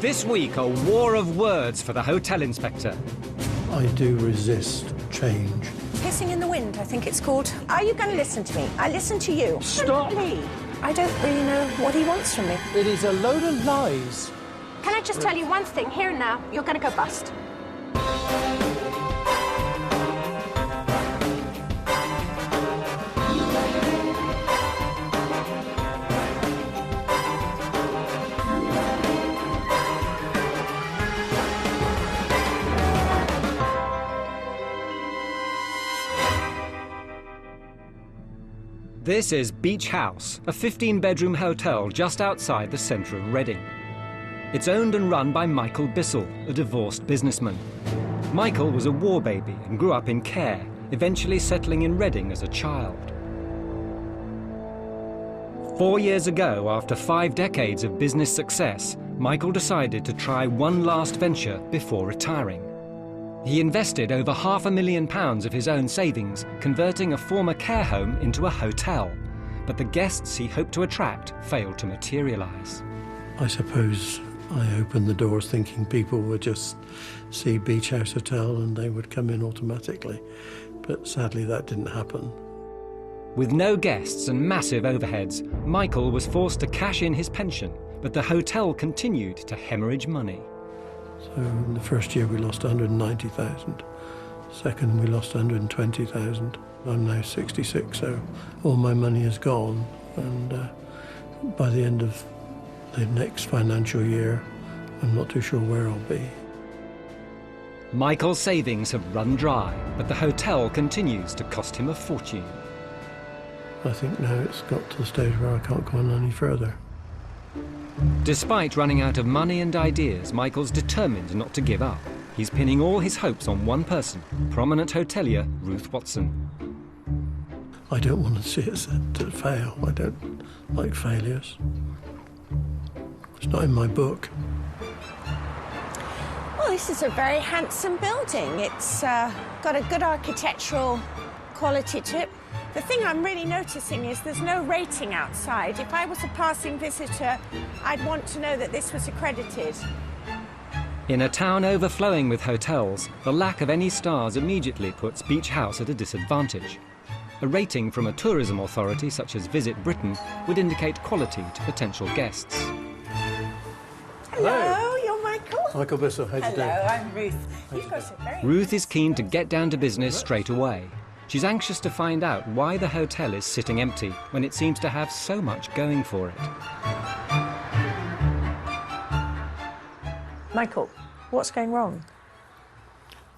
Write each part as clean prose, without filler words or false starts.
This week, a war of words for the hotel inspector. I do resist change. Pissing in the wind, I think it's called. Are you going to listen to me? I listen to you. Stop! I don't really know what he wants from me. It is a load of lies. Can I just tell you one thing, here and now, you're going to go bust. This is Beech House, a 15-bedroom hotel just outside the centre of Reading. It's owned and run by Michael Bissell, a divorced businessman. Michael was a war baby and grew up in care, eventually settling in Reading as a child. 4 years ago, after 5 decades of business success, Michael decided to try one last venture before retiring. He invested over £500,000 of his own savings, converting a former care home into a hotel. But the guests he hoped to attract failed to materialise. I suppose I opened the doors thinking people would just see Beech House Hotel and they would come in automatically. But sadly that didn't happen. With no guests and massive overheads, Michael was forced to cash in his pension, but the hotel continued to hemorrhage money. So in the first year we lost 190,000. Second we lost 120,000. I'm now 66, so all my money is gone. And by the end of the next financial year, I'm not too sure where I'll be. Michael's savings have run dry, but the hotel continues to cost him a fortune. I think now it's got to the stage where I can't go on any further. Despite running out of money and ideas, Michael's determined not to give up. He's pinning all his hopes on one person, prominent hotelier Ruth Watson. I don't want to see it to fail. I don't like failures. It's not in my book. Well, this is a very handsome building. It's got a good architectural quality to it. The thing I'm really noticing is there's no rating outside. If I was a passing visitor, I'd want to know that this was accredited. In a town overflowing with hotels, the lack of any stars immediately puts Beech House at a disadvantage. A rating from a tourism authority such as Visit Britain would indicate quality to potential guests. Hello, you're Michael? Michael Bissell, how do you do? Hello, I'm Ruth. Ruth is keen to get down to business straight away. She's anxious to find out why the hotel is sitting empty when it seems to have so much going for it. Michael, what's going wrong?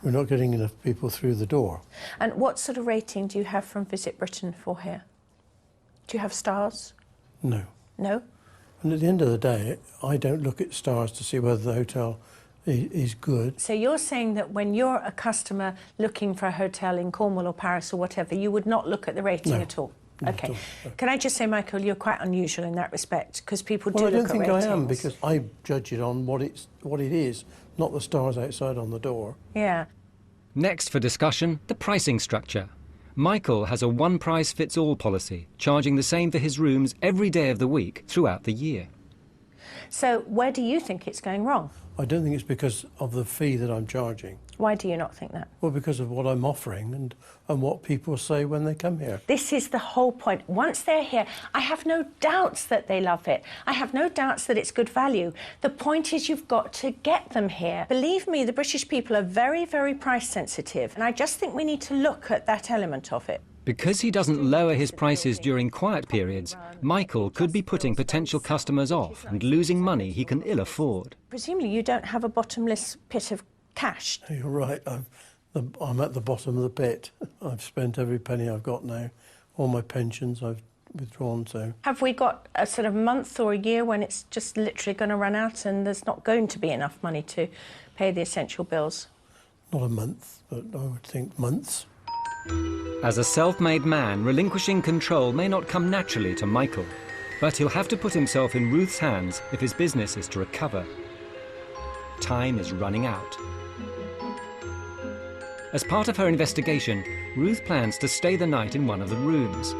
We're not getting enough people through the door. And what sort of rating do you have from Visit Britain for here? Do you have stars? No. No? And at the end of the day, I don't look at stars to see whether the hotel is good. So you're saying that when you're a customer looking for a hotel in Cornwall or Paris or whatever, you would not look at the rating at all? Not OK. at all, no. Can I just say, Michael, you're quite unusual in that respect, because people do look at ratings. Well, I don't think I am, because I judge it on what it is, not the stars outside on the door. Yeah. Next for discussion, the pricing structure. Michael has a one-price-fits-all policy, charging the same for his rooms every day of the week throughout the year. So where do you think it's going wrong? I don't think it's because of the fee that I'm charging. Why do you not think that? Well, because of what I'm offering and what people say when they come here. This is the whole point. Once they're here, I have no doubts that they love it. I have no doubts that it's good value. The point is you've got to get them here. Believe me, the British people are very, very price sensitive, and I just think we need to look at that element of it. Because he doesn't lower his prices during quiet periods, Michael could be putting potential customers off and losing money he can ill afford. Presumably you don't have a bottomless pit of cash. You're right. I'm at the bottom of the pit. I've spent every penny I've got now. All my pensions I've withdrawn, so... Have we got a sort of month or a year when it's just literally going to run out and there's not going to be enough money to pay the essential bills? Not a month, but I would think months. As a self-made man, relinquishing control may not come naturally to Michael, but he'll have to put himself in Ruth's hands if his business is to recover. Time is running out. As part of her investigation, Ruth plans to stay the night in one of the rooms.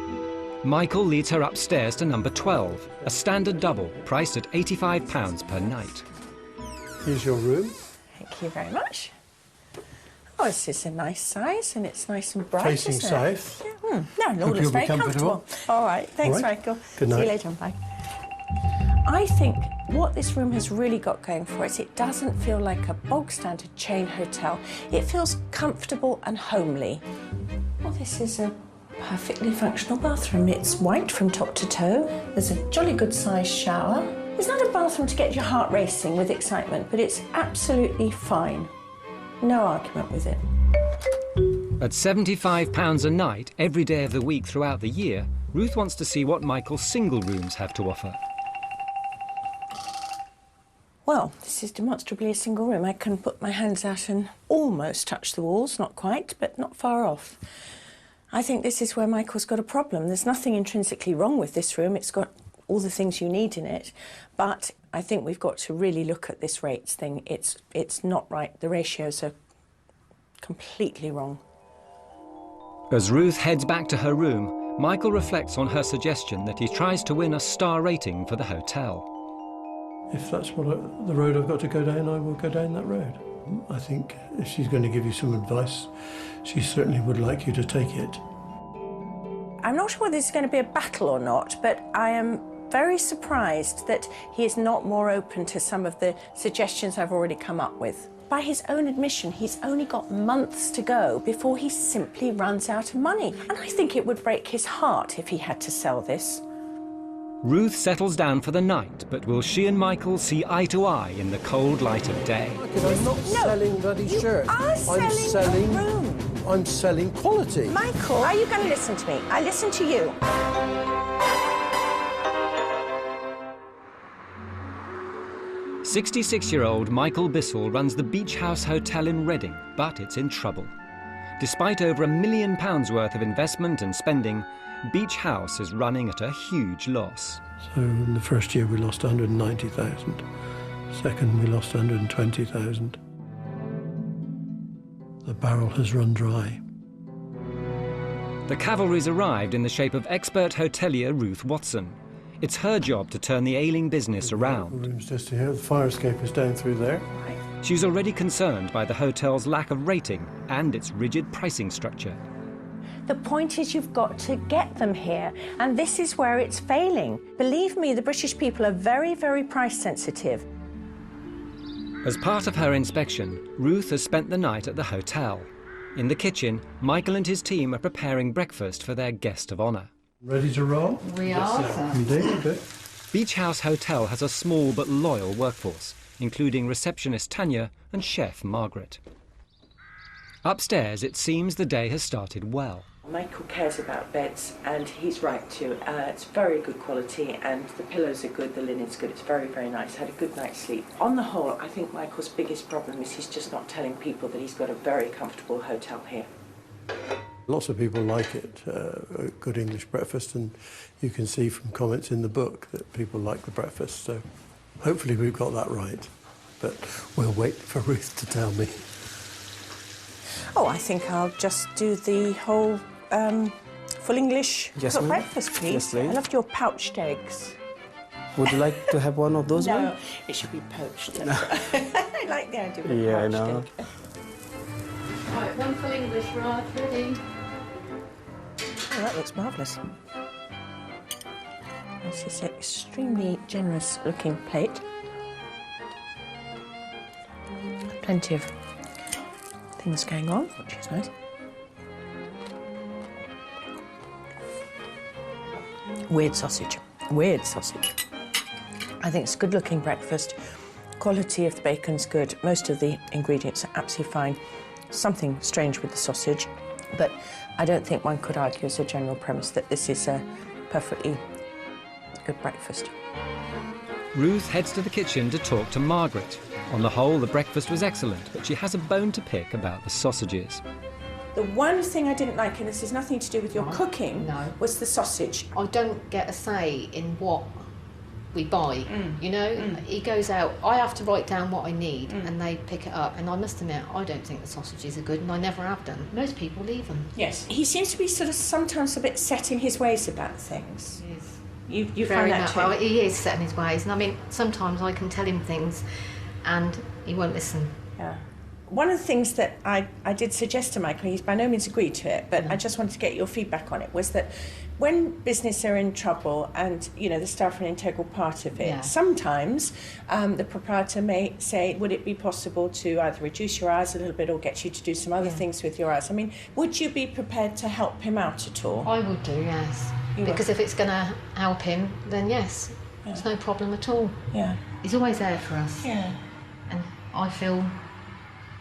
Michael leads her upstairs to number 12, a standard double, priced at £85 per night. Here's your room. Thank you very much. Oh, this is a nice size and it's nice and bright, Facing isn't it? south. Yeah. No, it all Hope looks you'll be very comfortable. All right, thanks, All right. Michael. Good night. See you later, bye. I think what this room has really got going for it, it doesn't feel like a bog standard chain hotel. It feels comfortable and homely. Well, this is a perfectly functional bathroom. It's white from top to toe. There's a jolly good sized shower. It's not a bathroom to get your heart racing with excitement, but it's absolutely fine. No argument with it. At £75 a night, every day of the week throughout the year, Ruth wants to see what Michael's single rooms have to offer. Well, this is demonstrably a single room. I can put my hands out and almost touch the walls, not quite, but not far off. I think this is where Michael's got a problem. There's nothing intrinsically wrong with this room. It's got all the things you need in it, but I think we've got to really look at this rates thing. It's not right. The ratios are completely wrong. As Ruth heads back to her room, Michael reflects on her suggestion that he tries to win a star rating for the hotel. If that's the road I've got to go down, I will go down that road. I think if she's going to give you some advice, she certainly would like you to take it. I'm not sure whether this is going to be a battle or not, but I am very surprised that he is not more open to some of the suggestions I've already come up with. By his own admission, he's only got months to go before he simply runs out of money. And I think it would break his heart if he had to sell this. Ruth settles down for the night, but will she and Michael see eye to eye in the cold light of day? I'm not selling bloody shirts. I'm selling a room. I'm selling quality. Michael, are you going to listen to me? I listen to you. 66-year-old Michael Bissell runs the Beech House Hotel in Reading, but it's in trouble. Despite over £1 million worth of investment and spending, Beech House is running at a huge loss. So in the first year we lost 190,000. Second we lost 120,000. The barrel has run dry. The cavalry's arrived in the shape of expert hotelier Ruth Watson. It's her job to turn the ailing business around. The room's just here. The fire escape is down through there. She's already concerned by the hotel's lack of rating and its rigid pricing structure. The point is you've got to get them here, and this is where it's failing. Believe me, the British people are very, very price sensitive. As part of her inspection, Ruth has spent the night at the hotel. In the kitchen, Michael and his team are preparing breakfast for their guest of honour. Ready to roll? We are, sir. Indeed, good. Beech House Hotel has a small but loyal workforce, including receptionist Tanya and chef Margaret. Upstairs, it seems the day has started well. Michael cares about beds, and he's right to. It's very good quality, and the pillows are good, the linen's good. It's very, very nice. Had a good night's sleep. On the whole, I think Michael's biggest problem is he's just not telling people that he's got a very comfortable hotel here. Lots of people like it, a good English breakfast, and you can see from comments in the book that people like the breakfast, so hopefully we've got that right. But we'll wait for Ruth to tell me. Oh, I think I'll just do the whole full English breakfast, please. Yes, please. I loved your pouched eggs. Would you like to have one of those? No, it should be poached. I like the idea of a Yeah, I poached know. egg. Right, one full English, right, ready? Oh, that looks marvellous. This is an extremely generous looking plate. Plenty of things going on, which is nice. Weird sausage. Weird sausage. I think it's a good looking breakfast. Quality of the bacon's good. Most of the ingredients are absolutely fine. Something strange with the sausage, but I don't think one could argue as a general premise that this is a perfectly good breakfast. Ruth heads to the kitchen to talk to Margaret. On the whole, the breakfast was excellent, but she has a bone to pick about the sausages. The one thing I didn't like, and this has nothing to do with your cooking, No. was the sausage. I don't get a say in what we buy, you know? He goes out, I have to write down what I need, and they pick it up, and I must admit, I don't think the sausages are good, and I never have done. Most people leave them. Yes. He seems to be sort of sometimes a bit set in his ways about things. You Very found that much. too? Well, he is set in his ways, and I mean, sometimes I can tell him things, and he won't listen. Yeah. One of the things that I did suggest to Michael, he's by no means agreed to it, but I just wanted to get your feedback on it, was that when business are in trouble and, you know, the staff are an integral part of it, sometimes the proprietor may say, would it be possible to either reduce your hours a little bit or get you to do some other things with your hours? I mean, would you be prepared to help him out at all? I would do, yes. Because if it's going to help him, then yes, there's no problem at all. Yeah. He's always there for us. Yeah. And I feel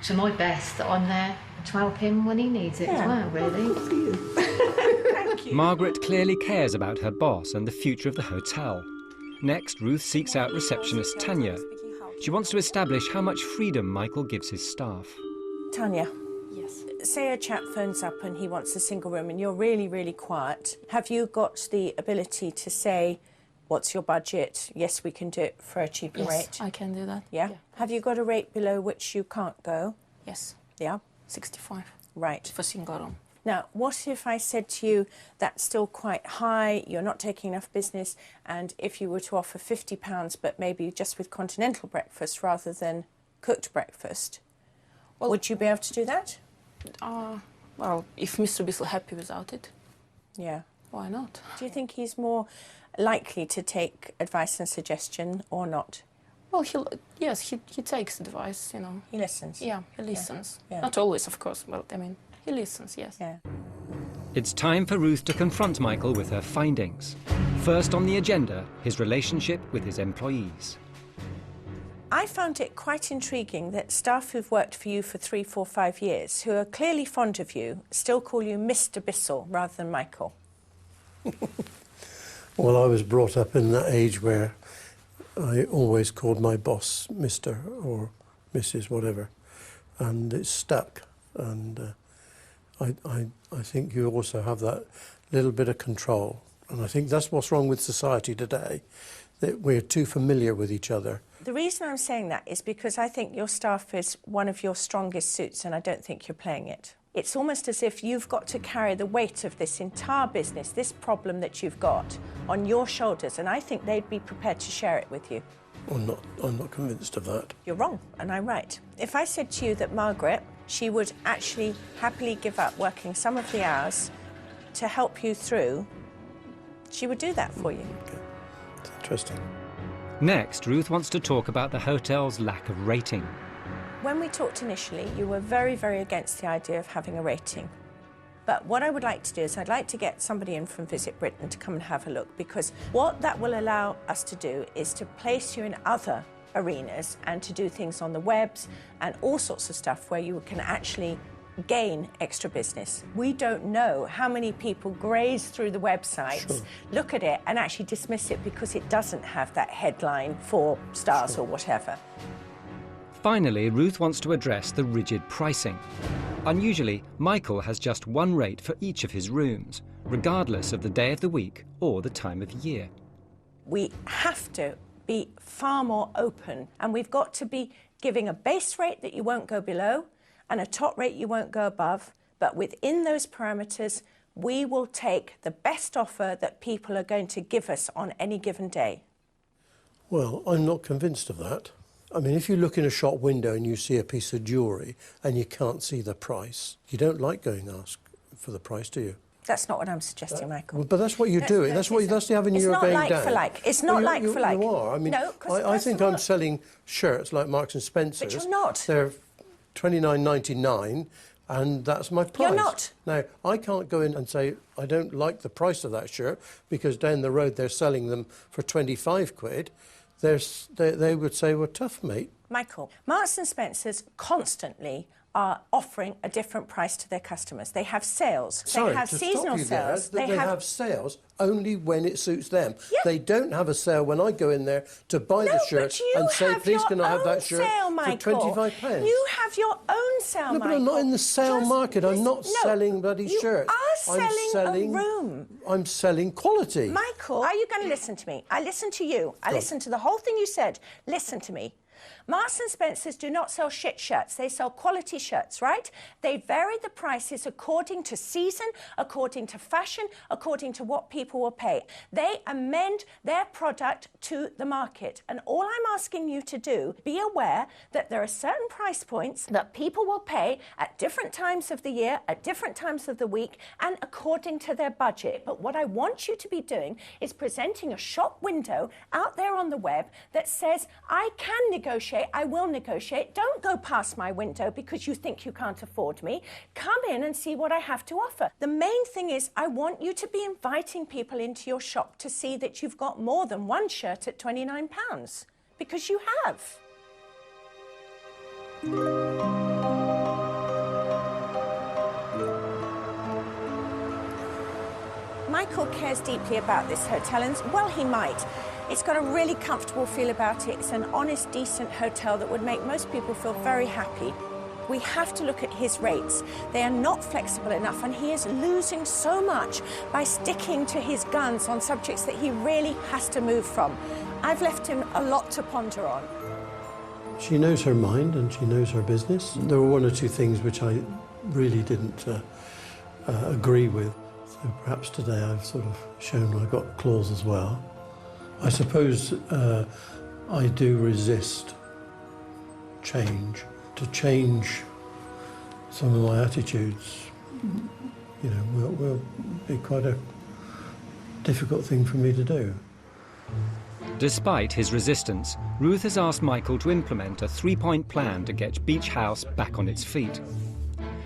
to my best that I'm there to help him when he needs it as well, really. Thank you. Margaret clearly cares about her boss and the future of the hotel. Next, Ruth seeks out receptionist Tanya. She wants to establish how much freedom Michael gives his staff. Tanya. Yes. Say a chap phones up and he wants a single room and you're really, really quiet. Have you got the ability to say, what's your budget? Yes, we can do it for a cheaper rate. I can do that. Yeah? Have you got a rate below which you can't go? Yes. Yeah? 65 Right. for single room. Now, what if I said to you, that's still quite high, you're not taking enough business, and if you were to offer £50, but maybe just with continental breakfast rather than cooked breakfast, would you be able to do that? Well, if Mr. Bissell happy without it, Yeah. why not? Do you think he's more likely to take advice and suggestion or not? Well, he takes advice, you know. He listens? Yeah, he listens. Yeah. Not always, of course, but I mean, he listens, yes. Yeah. It's time for Ruth to confront Michael with her findings. First on the agenda, his relationship with his employees. I found it quite intriguing that staff who've worked for you for 3, 4, 5 years, who are clearly fond of you, still call you Mr. Bissell rather than Michael. Well, I was brought up in that age where I always called my boss Mr. or Mrs. whatever, and it's stuck. And I think you also have that little bit of control. And I think that's what's wrong with society today, that we're too familiar with each other. The reason I'm saying that is because I think your staff is one of your strongest suits and I don't think you're playing it. It's almost as if you've got to carry the weight of this entire business, this problem that you've got, on your shoulders, and I think they'd be prepared to share it with you. I'm not convinced of that. You're wrong, and I'm right. If I said to you that Margaret, she would actually happily give up working some of the hours to help you through, she would do that for you. Okay. It's interesting. Next, Ruth wants to talk about the hotel's lack of rating. When we talked initially, you were very, very against the idea of having a rating. But what I would like to do is I'd like to get somebody in from Visit Britain to come and have a look, because what that will allow us to do is to place you in other arenas and to do things on the webs and all sorts of stuff where you can actually gain extra business. We don't know how many people graze through the websites, look at it and actually dismiss it because it doesn't have that headline 4 stars or whatever. Finally, Ruth wants to address the rigid pricing. Unusually, Michael has just one rate for each of his rooms, regardless of the day of the week or the time of year. We have to be far more open, and we've got to be giving a base rate that you won't go below and a top rate you won't go above, but within those parameters, we will take the best offer that people are going to give us on any given day. Well, I'm not convinced of that. I mean, if you look in a shop window and you see a piece of jewellery and you can't see the price, you don't like going to ask for the price, do you? That's not what I'm suggesting, Michael. Well, but that's what you're doing. That's the avenue you're going down. It's not like for like. It's not like for like. You are. I mean, no, I think I'm selling shirts like Marks and Spencer's. But you're not. They're $29.99, and that's my price. You're not. Now, I can't go in and say I don't like the price of that shirt because down the road they're selling them for 25 quid. They would say, well, tough, mate. Michael, Marks and Spencer's constantly are offering a different price to their customers. They have sales. Sorry, they have to seasonal stop you sales. There, they have sales only when it suits them. Yeah. They don't have a sale when I go in there to buy the shirt and say, please can I have that shirt for £25? You have your own sale, No, but I'm not in the sale market. I'm not selling bloody shirts. You are selling a room. I'm selling quality. Michael, are you going to listen to me? I listened to you. I listened to the whole thing you said. Listen to me. Marks and Spencer's do not sell shit shirts, they sell quality shirts, right? They vary the prices according to season, according to fashion, according to what people will pay. They amend their product to the market. And all I'm asking you to do, be aware that there are certain price points that people will pay at different times of the year, at different times of the week, and according to their budget. But what I want you to be doing is presenting a shop window out there on the web that says, I can negotiate, I will negotiate. Don't go past my window because you think you can't afford me. Come in and see what I have to offer. The main thing is I want you to be inviting people into your shop to see that you've got more than one shirt at £29, because you have. Michael cares deeply about this hotel, and well, he might. It's got a really comfortable feel about it. It's an honest, decent hotel that would make most people feel very happy. We have to look at his rates. They are not flexible enough, and he is losing so much by sticking to his guns on subjects that he really has to move from. I've left him a lot to ponder on. She knows her mind and she knows her business. There were one or two things which I really didn't agree with. So perhaps today I've sort of shown I've got claws as well. I suppose I do resist change. To change some of my attitudes, you know, will be quite a difficult thing for me to do. Despite his resistance, Ruth has asked Michael to implement a three-point plan to get Beech House back on its feet.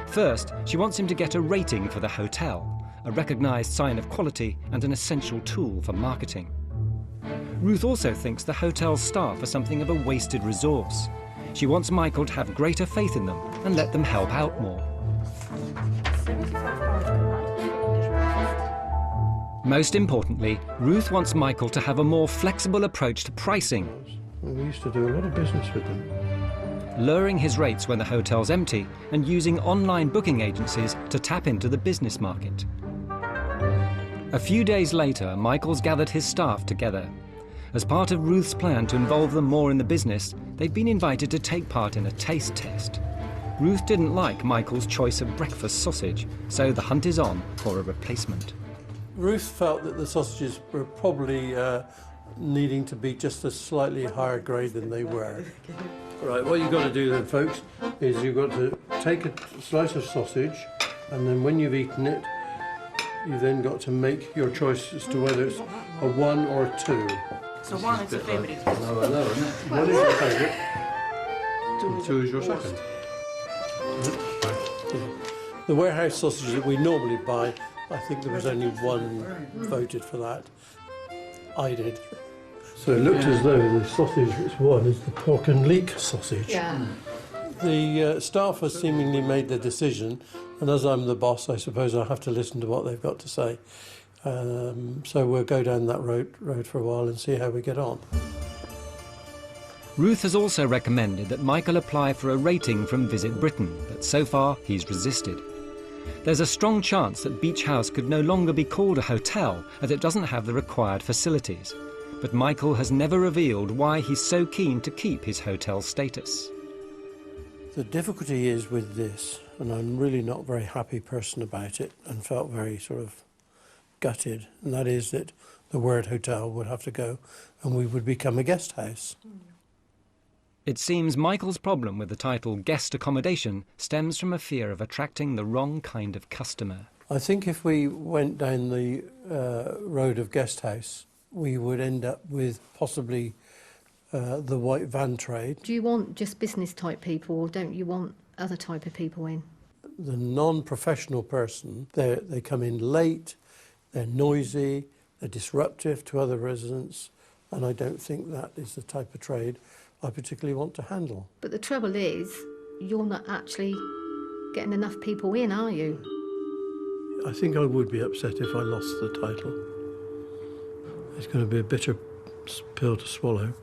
First, she wants him to get a rating for the hotel, a recognised sign of quality and an essential tool for marketing. Ruth also thinks the hotel's staff are something of a wasted resource. She wants Michael to have greater faith in them and let them help out more. Most importantly, Ruth wants Michael to have a more flexible approach to pricing. We used to do a lot of business with them. Lowering his rates when the hotel's empty and using online booking agencies to tap into the business market. A few days later, Michael's gathered his staff together. As part of Ruth's plan to involve them more in the business, they've been invited to take part in a taste test. Ruth didn't like Michael's choice of breakfast sausage, so the hunt is on for a replacement. Ruth felt that the sausages were probably needing to be just a slightly higher grade than they were. Right, what you've got to do then, folks, is you've got to take a slice of sausage, and then when you've eaten it, you've then got to make your choice as to whether it's a 1 or a 2. So 1 is a favourite. Lower, isn't it? 1 is your favourite, and 2 is your second. The warehouse sausages that we normally buy, I think there was only 1 voted for that. I did. So it looked as though the sausage which won is the pork and leek sausage. Yeah. The staff has seemingly made their decision, and as I'm the boss, I suppose I have to listen to what they've got to say. So we'll go down that road for a while and see how we get on. Ruth has also recommended that Michael apply for a rating from Visit Britain, but so far he's resisted. There's a strong chance that Beech House could no longer be called a hotel as it doesn't have the required facilities. But Michael has never revealed why he's so keen to keep his hotel status. The difficulty is with this, and I'm really not a very happy person about it and felt very sort of gutted, and that is that the word hotel would have to go and we would become a guest house. It seems Michael's problem with the title guest accommodation stems from a fear of attracting the wrong kind of customer. I think if we went down the road of guest house, we would end up with possibly the white van trade. Do you want just business type people, or don't you want other type of people in? The non-professional person, they come in late, they're noisy, they're disruptive to other residents, and I don't think that is the type of trade I particularly want to handle. But the trouble is, you're not actually getting enough people in, are you? I think I would be upset if I lost the title. It's going to be a bitter pill to swallow,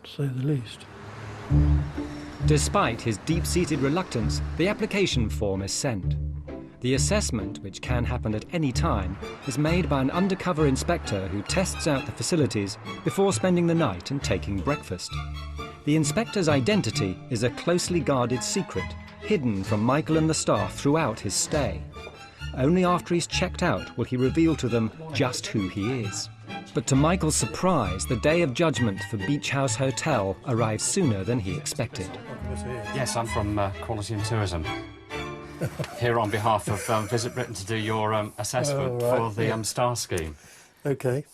to say the least. Despite his deep-seated reluctance, the application form is sent. The assessment, which can happen at any time, is made by an undercover inspector who tests out the facilities before spending the night and taking breakfast. The inspector's identity is a closely guarded secret, hidden from Michael and the staff throughout his stay. Only after he's checked out will he reveal to them just who he is. But to Michael's surprise, the day of judgment for Beech House Hotel arrives sooner than he expected. Yes, I'm from Quality and Tourism. Here on behalf of Visit Britain to do your assessment for the STAR scheme. OK.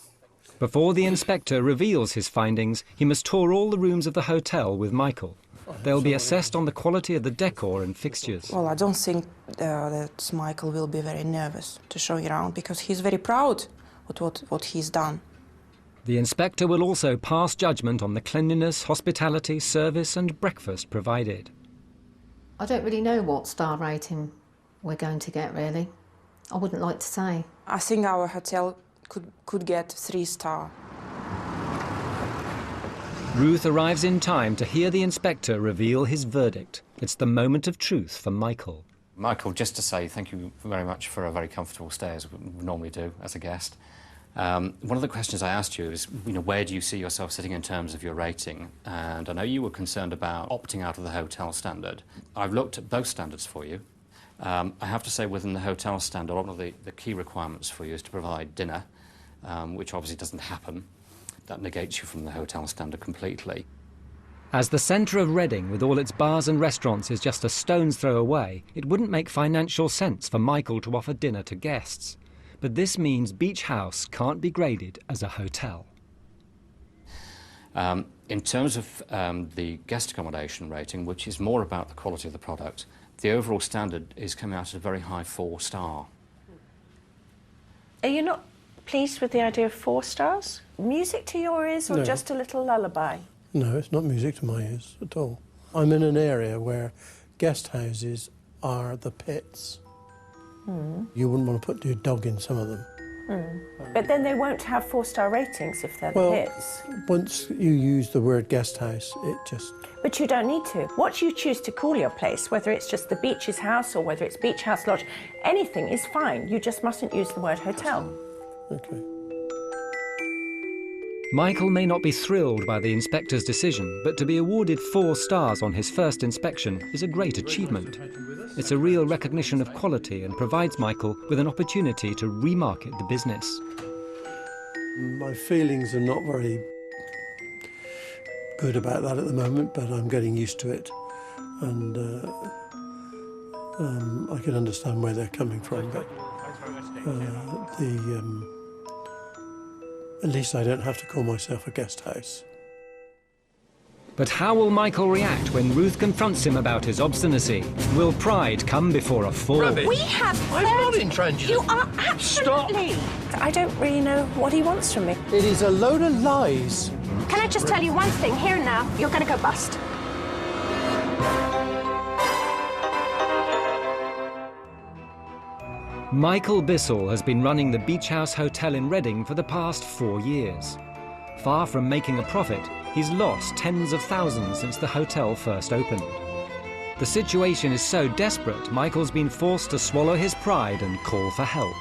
Before the inspector reveals his findings, he must tour all the rooms of the hotel with Michael. They'll be assessed on the quality of the decor and fixtures. Well, I don't think that Michael will be very nervous to show you around because he's very proud with what he's done. The inspector will also pass judgment on the cleanliness, hospitality, service and breakfast provided. I don't really know what star rating we're going to get, really. I wouldn't like to say. I think our hotel could get 3-star. Ruth arrives in time to hear the inspector reveal his verdict. It's the moment of truth for Michael. Michael, just to say thank you very much for a very comfortable stay, as we normally do as a guest. One of the questions I asked you is, where do you see yourself sitting in terms of your rating? And I know you were concerned about opting out of the hotel standard. I've looked at both standards for you. I have to say, within the hotel standard, one of the key requirements for you is to provide dinner, which obviously doesn't happen. That negates you from the hotel standard completely. As the centre of Reading, with all its bars and restaurants, is just a stone's throw away, it wouldn't make financial sense for Michael to offer dinner to guests. But this means Beech House can't be graded as a hotel. In terms of the guest accommodation rating, which is more about the quality of the product, the overall standard is coming out at a very high 4-star. Are you not pleased with the idea of 4 stars? Music to your ears or No. just a little lullaby? No, it's not music to my ears at all. I'm in an area where guest houses are the pits. You wouldn't want to put your dog in some of them. But then they won't have 4-star ratings if they're the Well, pits. once you use the word guest house, it just... But you don't need to. What you choose to call your place, whether it's just the Beech's house or whether it's Beech House Lodge, anything is fine. You just mustn't use the word hotel. OK. Michael may not be thrilled by the inspector's decision, but to be awarded 4 stars on his first inspection is a great achievement. It's a real recognition of quality and provides Michael with an opportunity to remarket the business. My feelings are not very good about that at the moment, but I'm getting used to it. And I can understand where they're coming from, but at least I don't have to call myself a guest house. But how will Michael react when Ruth confronts him about his obstinacy? Will pride come before a fall? Rubbish. We have I'm not intransigent. You are absolutely... I don't really know what he wants from me. It is a load of lies. Can I just tell you one thing here and now? You're going to go bust. Michael Bissell has been running the Beech House Hotel in Reading for the past 4 years. Far from making a profit, he's lost tens of thousands since the hotel first opened. The situation is so desperate, Michael's been forced to swallow his pride and call for help.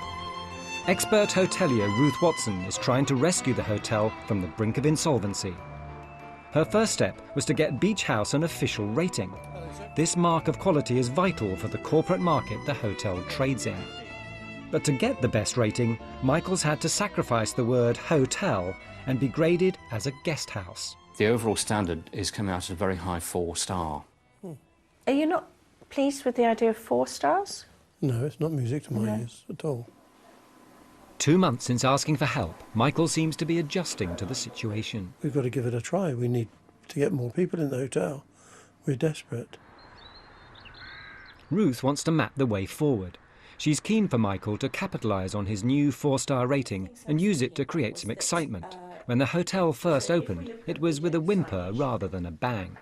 Expert hotelier Ruth Watson is trying to rescue the hotel from the brink of insolvency. Her first step was to get Beech House an official rating. This mark of quality is vital for the corporate market the hotel trades in. But to get the best rating, Michael's had to sacrifice the word hotel and be graded as a guest house. The overall standard is coming out at a very high 4-star. Are you not pleased with the idea of 4 stars? No, it's not music to my ears at all. 2 months since asking for help, Michael seems to be adjusting to the situation. We've got to give it a try. We need to get more people in the hotel. We're desperate. Ruth wants to map the way forward. She's keen for Michael to capitalise on his new 4-star rating and use it to create some excitement. When the hotel first opened, it was with a whimper rather than a bang.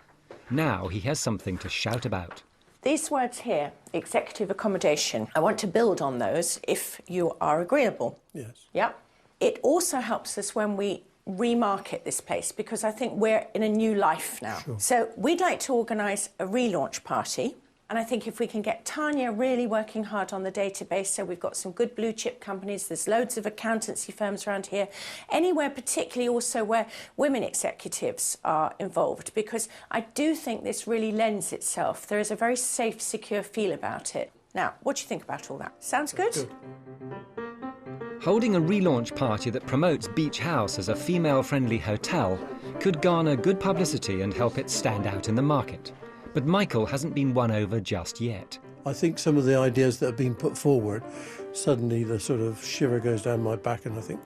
Now he has something to shout about. These words here, executive accommodation, I want to build on those if you are agreeable. Yes. Yep. It also helps us when we remarket this place because I think we're in a new life now. Sure. So we'd like to organise a relaunch party And I think if we can get Tanya really working hard on the database, so we've got some good blue chip companies, there's loads of accountancy firms around here, anywhere particularly also where women executives are involved, because I do think this really lends itself. There is a very safe, secure feel about it. Now, what do you think about all that? Sounds good? Holding a relaunch party that promotes Beech House as a female-friendly hotel could garner good publicity and help it stand out in the market. But Michael hasn't been won over just yet. I think some of the ideas that have been put forward, suddenly the sort of shiver goes down my back and I think,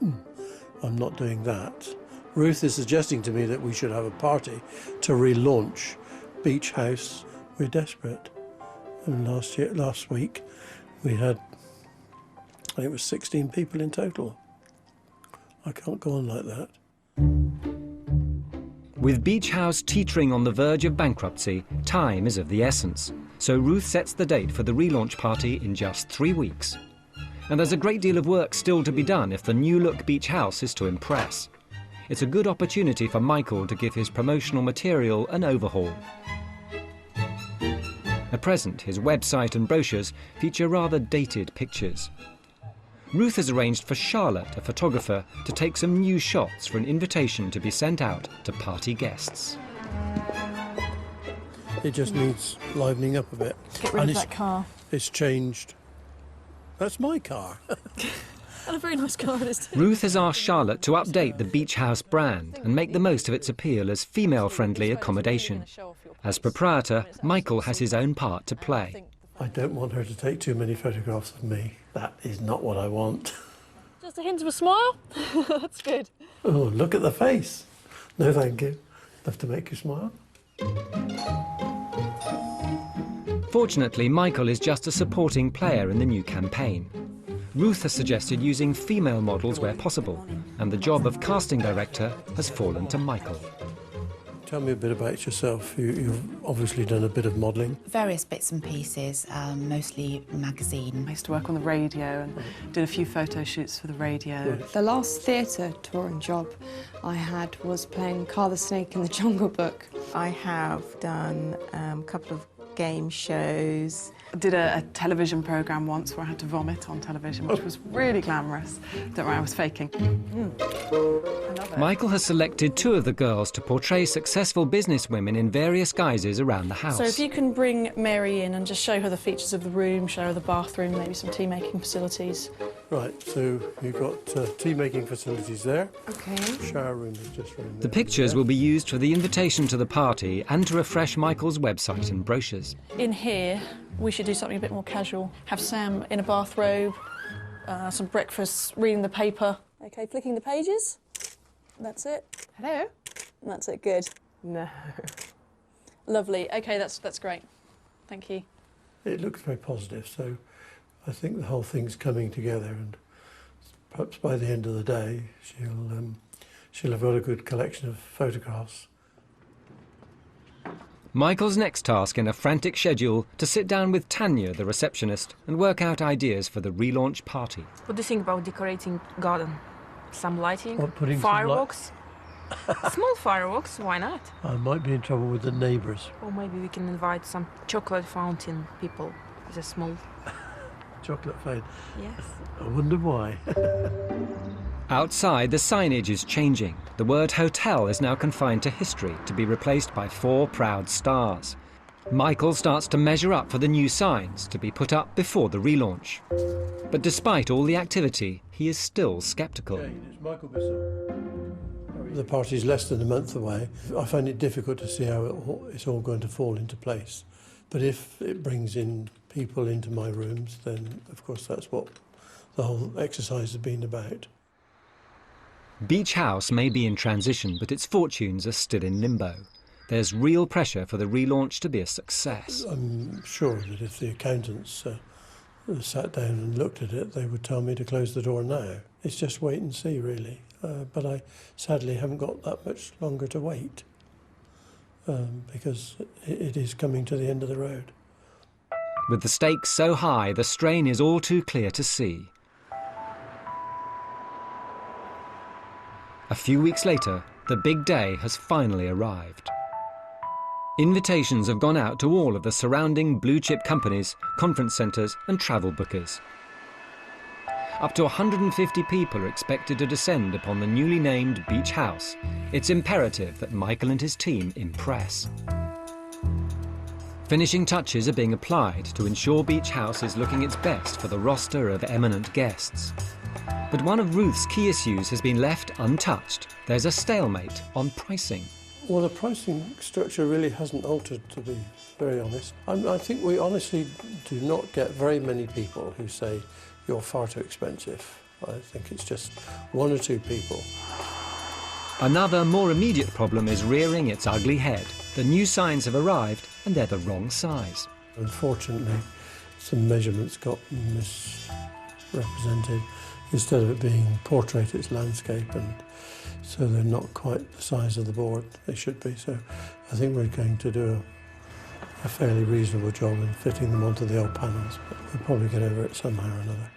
I'm not doing that. Ruth is suggesting to me that we should have a party to relaunch Beech House. We're desperate. And last week, we had, I think it was 16 people in total. I can't go on like that. With Beech House teetering on the verge of bankruptcy, time is of the essence. So Ruth sets the date for the relaunch party in just 3 weeks. And there's a great deal of work still to be done if the new-look Beech House is to impress. It's a good opportunity for Michael to give his promotional material an overhaul. At present, his website and brochures feature rather dated pictures. Ruth has arranged for Charlotte, a photographer, to take some new shots for an invitation to be sent out to party guests. It just needs livening up a bit. Get rid of that car. It's changed. That's my car. And a very nice car it is too. Ruth has asked Charlotte to update the Beech House brand and make the most of its appeal as female-friendly accommodation. As proprietor, Michael has his own part to play. I don't want her to take too many photographs of me. That is not what I want. Just a hint of a smile. That's good. Oh, look at the face. No, thank you. Love to make you smile. Fortunately, Michael is just a supporting player in the new campaign. Ruth has suggested using female models where possible, and the job of casting director has fallen to Michael. Tell me a bit about yourself. You've obviously done a bit of modelling. Various bits and pieces, mostly magazine. I used to work on the radio and did a few photo shoots for the radio. Right. The last theatre touring job I had was playing Car the Snake in the Jungle Book. I have done a couple of game shows. I did a television programme once where I had to vomit on television, which was really glamorous. Don't worry, I was faking. I love it. Michael has selected 2 of the girls to portray successful businesswomen in various guises around the house. So if you can bring Mary in and just show her the features of the room, show her the bathroom, maybe some tea-making facilities. Right, so you've got tea-making facilities there. Okay. Shower room is just round there. The pictures will be used for the invitation to the party and to refresh Michael's website and brochures. In here, we should do something a bit more casual. Have Sam in a bathrobe, some breakfast, reading the paper. OK, flicking the pages. That's it. Hello? That's it, good. No. Lovely. OK, that's great. Thank you. It looks very positive, so I think the whole thing's coming together, and perhaps by the end of the day she'll have got a good collection of photographs. Michael's next task in a frantic schedule to sit down with Tanya, the receptionist, and work out ideas for the relaunch party. What do you think about decorating garden? Some lighting? What, putting some fireworks? Small fireworks, why not? I might be in trouble with the neighbours. Or maybe we can invite some chocolate fountain people as a small... Chocolate fountain? Yes. I wonder why. Outside, the signage is changing. The word hotel is now confined to history, to be replaced by 4 proud stars. Michael starts to measure up for the new signs to be put up before the relaunch. But despite all the activity, he is still sceptical. The party's less than a month away. I find it difficult to see how it's all going to fall into place. But if it brings in people into my rooms, then of course that's what the whole exercise has been about. Beech House may be in transition, but its fortunes are still in limbo. There's real pressure for the relaunch to be a success. I'm sure that if the accountants sat down and looked at it, they would tell me to close the door now. It's just wait and see, really. But I sadly haven't got that much longer to wait, because it is coming to the end of the road. With the stakes so high, the strain is all too clear to see. A few weeks later, the big day has finally arrived. Invitations have gone out to all of the surrounding blue-chip companies, conference centres and travel bookers. Up to 150 people are expected to descend upon the newly named Beech House. It's imperative that Michael and his team impress. Finishing touches are being applied to ensure Beech House is looking its best for the roster of eminent guests. But one of Ruth's key issues has been left untouched. There's a stalemate on pricing. Well, the pricing structure really hasn't altered, to be very honest. I think we honestly do not get very many people who say, you're far too expensive. I think it's just one or two people. Another, more immediate problem is rearing its ugly head. The new signs have arrived and they're the wrong size. Unfortunately, some measurements got misrepresented. Instead of it being portrait, it's landscape, and so they're not quite the size of the board they should be. So I think we're going to do a fairly reasonable job in fitting them onto the old panels, but we'll probably get over it somehow or another.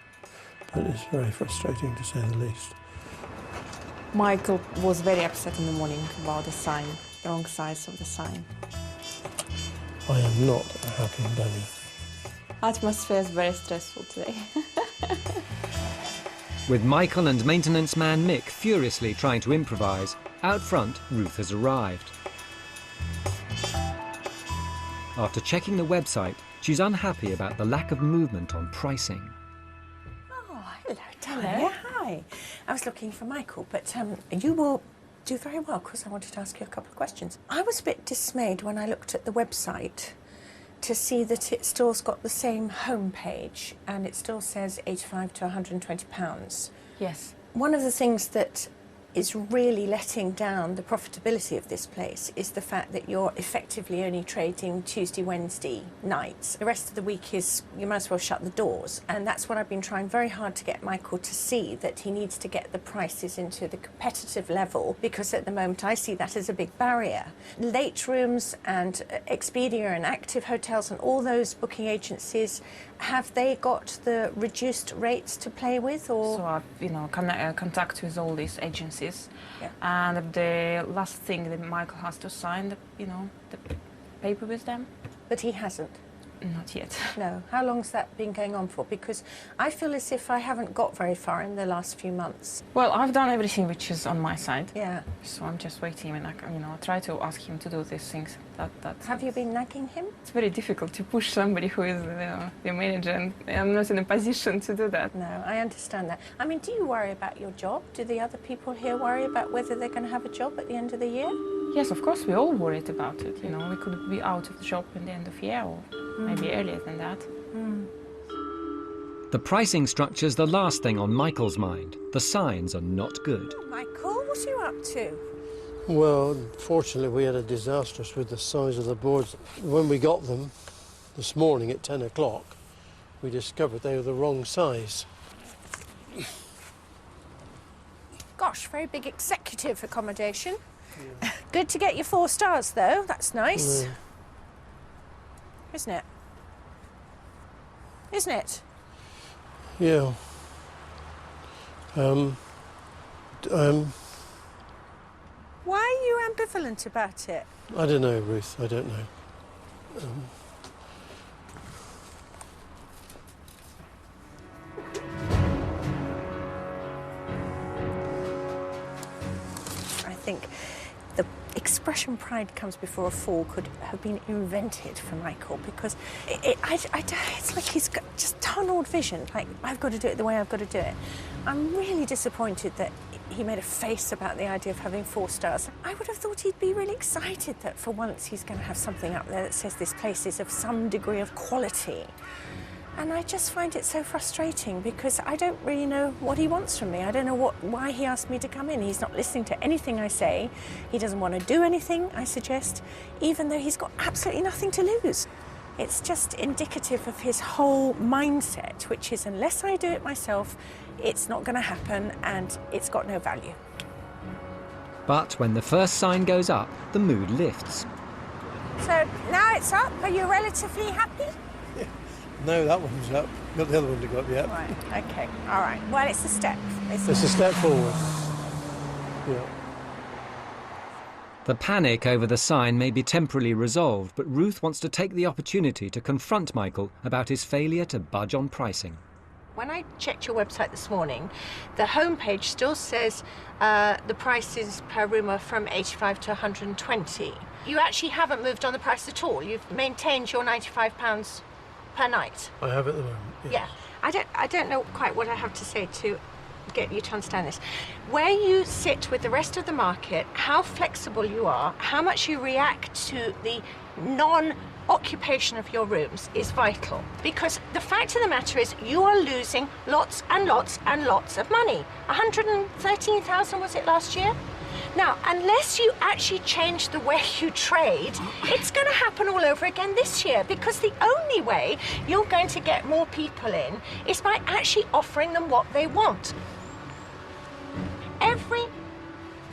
But it's very frustrating, to say the least. Michael was very upset in the morning about the sign, the wrong size of the sign. I am not a happy bunny. Atmosphere is very stressful today. With Michael and maintenance man Mick furiously trying to improvise, out front Ruth has arrived. After checking the website, she's unhappy about the lack of movement on pricing. Oh, hello, Hello. Hi. I was looking for Michael, but you will do very well because I wanted to ask you a couple of questions. I was a bit dismayed when I looked at the website to see that it still's got the same homepage and it still says £85 to £120. Yes. One of the things that is really letting down the profitability of this place is the fact that you're effectively only trading Tuesday, Wednesday nights. The rest of the week is, you might as well shut the doors. And that's what I've been trying very hard to get Michael to see, that he needs to get the prices into the competitive level, because at the moment I see that as a big barrier. Late rooms and Expedia and Active Hotels and all those booking agencies, have they got the reduced rates to play with? Or? So I've contact with all these agencies, yeah. And the last thing that Michael has to sign, the paper with them. But he hasn't. Not yet. No. How long's that been going on for? Because I feel as if I haven't got very far in the last few months. Well, I've done everything which is on my side. Yeah. So I'm just waiting, and I try to ask him to do these things. Have you been nagging him? It's very difficult to push somebody who is the manager, and I'm not in a position to do that. No, I understand that. I mean, do you worry about your job? Do the other people here worry about whether they're going to have a job at the end of the year? Yes, of course, we're all worried about it. We could be out of the job at the end of the year, or maybe earlier than that. The pricing structure's the last thing on Michael's mind. The signs are not good. Oh, Michael, what are you up to? Well, unfortunately, we had a disaster with the size of the boards. When we got them this morning at 10 o'clock, we discovered they were the wrong size. Gosh, very big executive accommodation. Yeah. Good to get your 4 stars, though. That's nice. Yeah. Isn't it? Isn't it? Yeah. Why are you ambivalent about it? I don't know, Ruth. I don't know. I think the expression "pride comes before a fall" could have been invented for Michael, because it's like he's got just tunneled vision. Like, I've got to do it the way I've got to do it. I'm really disappointed that he made a face about the idea of having 4 stars. I would have thought he'd be really excited that for once he's going to have something up there that says this place is of some degree of quality. And I just find it so frustrating, because I don't really know what he wants from me. I don't know why he asked me to come in. He's not listening to anything I say. He doesn't want to do anything I suggest, even though he's got absolutely nothing to lose. It's just indicative of his whole mindset, which is, unless I do it myself, it's not going to happen and it's got no value. But when the first sign goes up, the mood lifts. So now it's up. Are you relatively happy? No, that one's up. Got the other one to go up yet. Right, OK. All right. Well, it's a step. It's a step forward. Yeah. The panic over the sign may be temporarily resolved, but Ruth wants to take the opportunity to confront Michael about his failure to budge on pricing. When I checked your website this morning, the homepage still says the prices per room are from 85 to 120. You actually haven't moved on the price at all. You've maintained your £95 per night. I have at the moment. Yes. Yeah. I don't know quite what I have to say to get you to understand this. Where you sit with the rest of the market, how flexible you are, how much you react to the non-occupation of your rooms is vital. Because the fact of the matter is you are losing lots and lots and lots of money. 113,000 was it last year? Now, unless you actually change the way you trade, it's going to happen all over again this year, because the only way you're going to get more people in is by actually offering them what they want. Every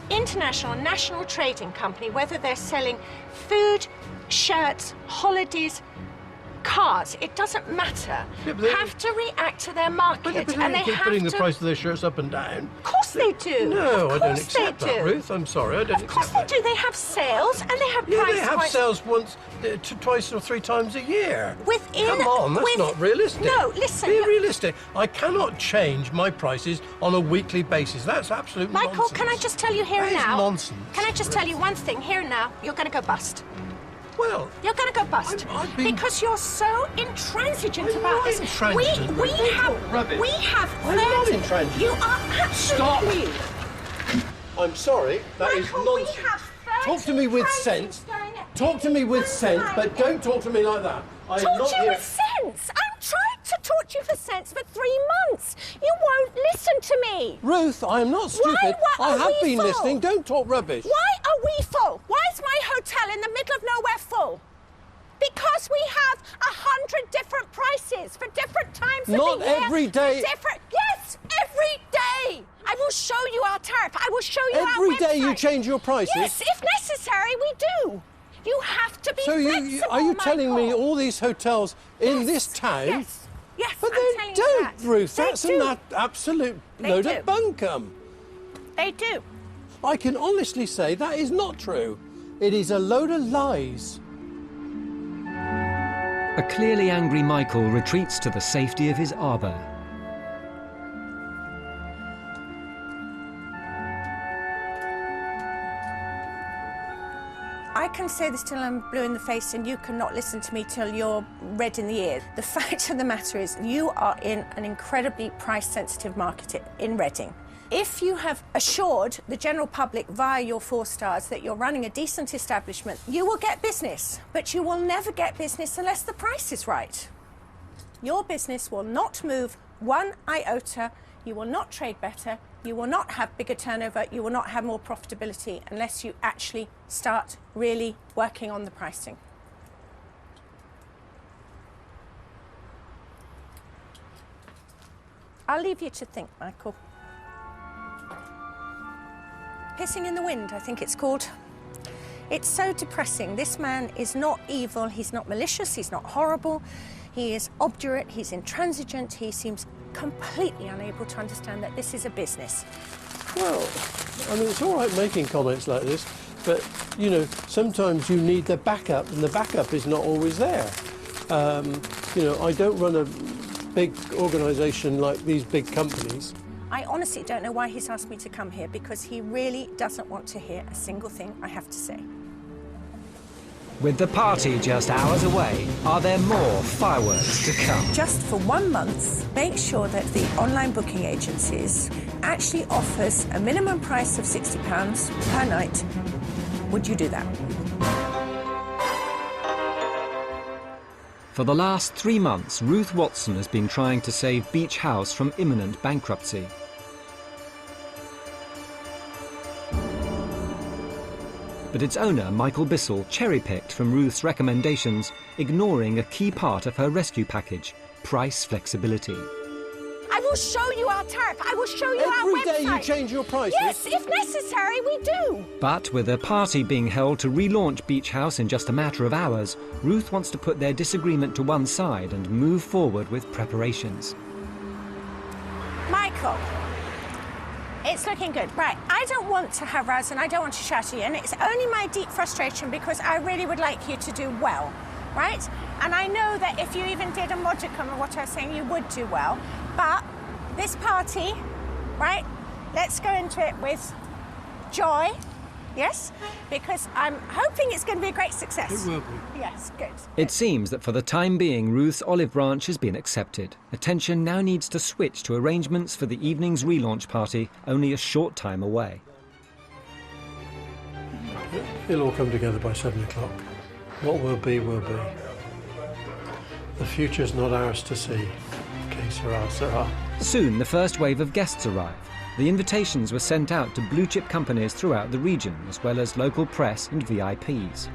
international and national trading company, whether they're selling food, shirts, holidays, cars, it doesn't matter, have to react to their market, and they keep putting the price of their shirts up and down. Of course they do. No, I don't accept that, Ruth. I'm sorry, I don't accept that. Of course they do. They have sales and they have price they have points. sales once, twice or three times a year. Within, come on, that's not realistic. No, listen. Be realistic. I cannot change my prices on a weekly basis. That's absolute nonsense. Michael, can I just tell you here and now? Nonsense. Can I just tell you one thing here and now? You're going to go bust. Well, you're going to go bust because you're so intransigent about this. Intransigent. We have 30. You are absolutely. Stop. I'm sorry. That is nonsense. Talk to me with sense. Talk to me with sense, but don't talk to me like that. Talk to you with sense. I'm trying to talk to you for sense for 3 months. You won't listen to me. Ruth, I am not stupid. I have been listening. Don't talk rubbish. Why are we full? Why is my hotel in the middle of nowhere full? Because we have 100 different prices for different times of the year. Not every day. Yes, every day. I will show you our tariff. I will show you our website. Every day you change your prices? Yes, if necessary, we do. You have to be flexible, are you telling me all these hotels in this town? Yes, but they don't, Ruth. That's an absolute load of bunkum. They do. I can honestly say that is not true. It is a load of lies. A clearly angry Michael retreats to the safety of his arbour. I can say this till I'm blue in the face and you cannot listen to me till you're red in the ear. The fact of the matter is you are in an incredibly price-sensitive market in Reading. If you have assured the general public via your 4 stars that you're running a decent establishment, you will get business, but you will never get business unless the price is right. Your business will not move 1 iota, you will not trade better, you will not have bigger turnover, you will not have more profitability unless you actually start really working on the pricing. I'll leave you to think, Michael. Pissing in the wind, I think it's called. It's so depressing. This man is not evil, he's not malicious, he's not horrible. He is obdurate, he's intransigent, he seems completely unable to understand that this is a business. Well, I mean, it's all right making comments like this, but, you know, sometimes you need the backup, and the backup is not always there. You know, I don't run a big organisation like these big companies. I honestly don't know why he's asked me to come here, because he really doesn't want to hear a single thing I have to say. With the party just hours away, are there more fireworks to come? Just for 1 month, make sure that the online booking agencies actually offers a minimum price of £60 per night. Would you do that? For the last 3 months, Ruth Watson has been trying to save Beech House from imminent bankruptcy. But its owner, Michael Bissell, cherry-picked from Ruth's recommendations, ignoring a key part of her rescue package, price flexibility. I will show you our tariff. I will show you our website. Every day you change your prices? Yes, if necessary, we do. But with a party being held to relaunch Beech House in just a matter of hours, Ruth wants to put their disagreement to one side and move forward with preparations. Michael, It's looking good. Right, I don't want to have rows and I don't want to shout at you, and it's only my deep frustration because I really would like you to do well, right? And I know that if you even did a modicum of what I was saying, you would do well. But this party, right, let's go into it with joy, yes? Because I'm hoping it's going to be a great success. It will be. Yes, good. It seems that for the time being, Ruth's olive branch has been accepted. Attention now needs to switch to arrangements for the evening's relaunch party, only a short time away. It'll all come together by 7 o'clock. What will be, will be. The future's not ours to see. Que sera, sera. Soon the first wave of guests arrived. The invitations were sent out to blue-chip companies throughout the region, as well as local press and VIPs.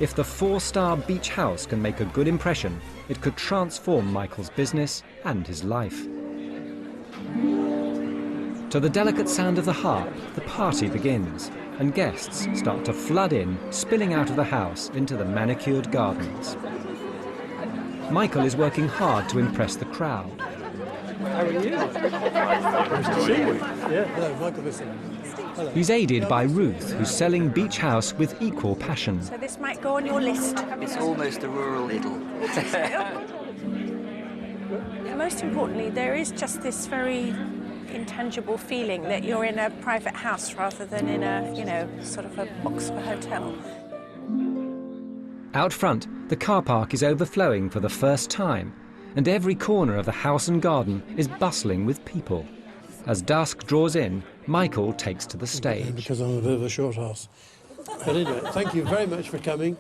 If the 4-star Beech house can make a good impression, it could transform Michael's business and his life. To the delicate sound of the harp, the party begins, and guests start to flood in, spilling out of the house into the manicured gardens. Michael is working hard to impress the crowd. How are you? Nice to see you. Yeah, hello, Michael Visson. Hello. He's aided by Ruth, who's selling Beech House with equal passion. So this might go on your list. It's almost a rural idyll. Most importantly, there is just this very intangible feeling that you're in a private house rather than in a, you know, sort of a box of a hotel. Out front, the car park is overflowing for the first time, and every corner of the house and garden is bustling with people. As dusk draws in, Michael takes to the stage. Because I'm a bit of a short house. But anyway, thank you very much for coming.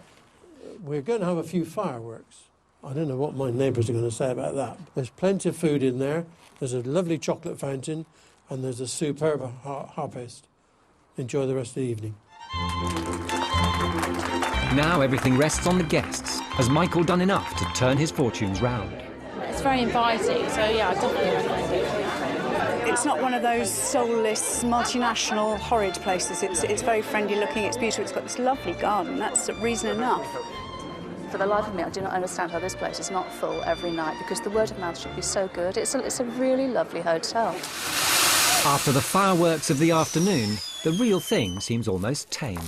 We're going to have a few fireworks. I don't know what my neighbours are going to say about that. There's plenty of food in there. There's a lovely chocolate fountain, and there's a superb harpist. Enjoy the rest of the evening. Now everything rests on the guests. Has Michael done enough to turn his fortunes round? It's very inviting, so yeah, I definitely recommend it. It's not one of those soulless, multinational, horrid places. It's very friendly looking, it's beautiful, it's got this lovely garden. That's reason enough. For the life of me, I do not understand how this place is not full every night, because the word of mouth should be so good. It's a really lovely hotel. After the fireworks of the afternoon, the real thing seems almost tame.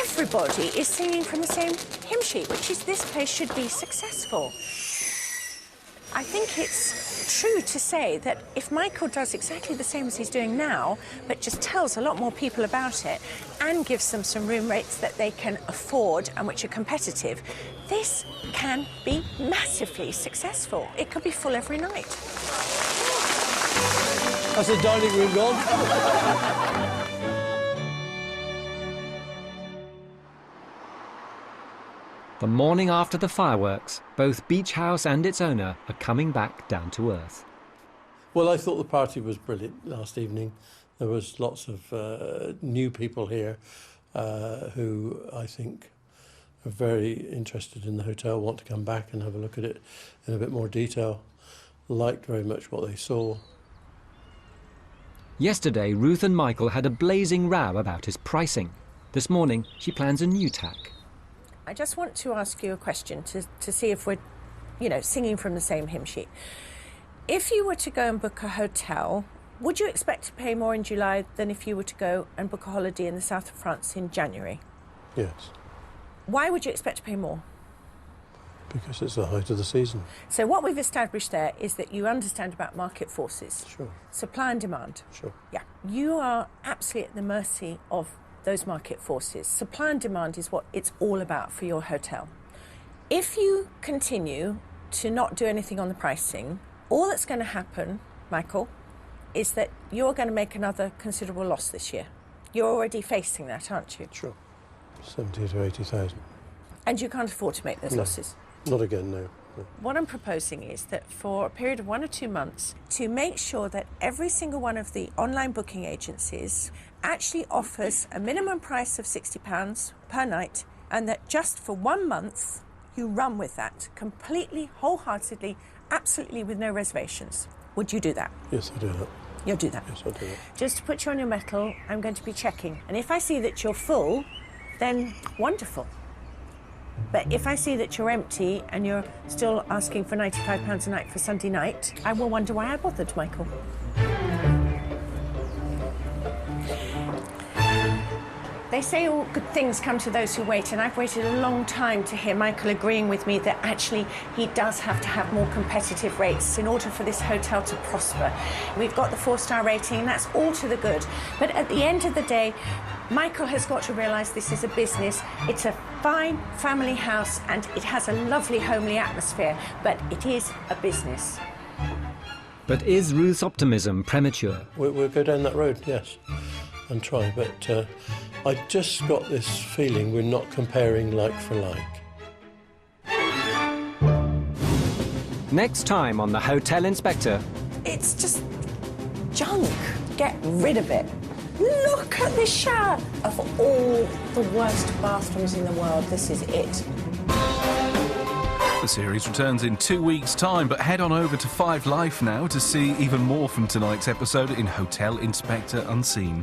Everybody is singing from the same hymn sheet, which is this place should be successful. I think it's true to say that if Michael does exactly the same as he's doing now, but just tells a lot more people about it and gives them some room rates that they can afford and which are competitive, this can be massively successful. It could be full every night. That's the dining room gone. The morning after the fireworks, both Beech House and its owner are coming back down to earth. Well, I thought the party was brilliant last evening. There was lots of new people here who I think are very interested in the hotel, want to come back and have a look at it in a bit more detail, liked very much what they saw. Yesterday, Ruth and Michael had a blazing row about his pricing. This morning, she plans a new tack. I just want to ask you a question to see if we're, you know, singing from the same hymn sheet. If you were to go and book a hotel, would you expect to pay more in July than if you were to go and book a holiday in the south of France in January? Yes. Why would you expect to pay more? Because it's the height of the season. So what we've established there is that you understand about market forces. Sure. Supply and demand. Sure. Yeah. You are absolutely at the mercy of those market forces. Supply and demand is what it's all about for your hotel. If you continue to not do anything on the pricing, all that's going to happen, Michael, is that you're going to make another considerable loss this year. You're already facing that, aren't you? Sure. 70 to 80,000. And you can't afford to make those losses? Not again, no. What I'm proposing is that for a period of 1 or 2 months, to make sure that every single one of the online booking agencies actually offers a minimum price of £60 per night, and that just for 1 month you run with that completely, wholeheartedly, absolutely with no reservations. Would you do that? Yes, I do that. You'll do that? Yes, I'll do that. Just to put you on your mettle, I'm going to be checking. And if I see that you're full, then wonderful. But if I see that you're empty and you're still asking for £95 a night for Sunday night, I will wonder why I bothered, Michael. They say all good things come to those who wait, and I've waited a long time to hear Michael agreeing with me that actually he does have to have more competitive rates in order for this hotel to prosper. We've got the 4-star rating, and that's all to the good. But at the end of the day, Michael has got to realise this is a business. It's a fine family house, and it has a lovely homely atmosphere, but it is a business. But is Ruth's optimism premature? We'll go down that road, yes, and try, but I just got this feeling we're not comparing like for like. Next time on The Hotel Inspector. It's just junk. Get rid of it. Look at this shower. Of all the worst bathrooms in the world, this is it. The series returns in 2 weeks' time, but head on over to 5 Life now to see even more from tonight's episode in Hotel Inspector Unseen.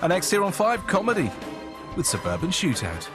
And next here on 5 Comedy with Suburban Shootout.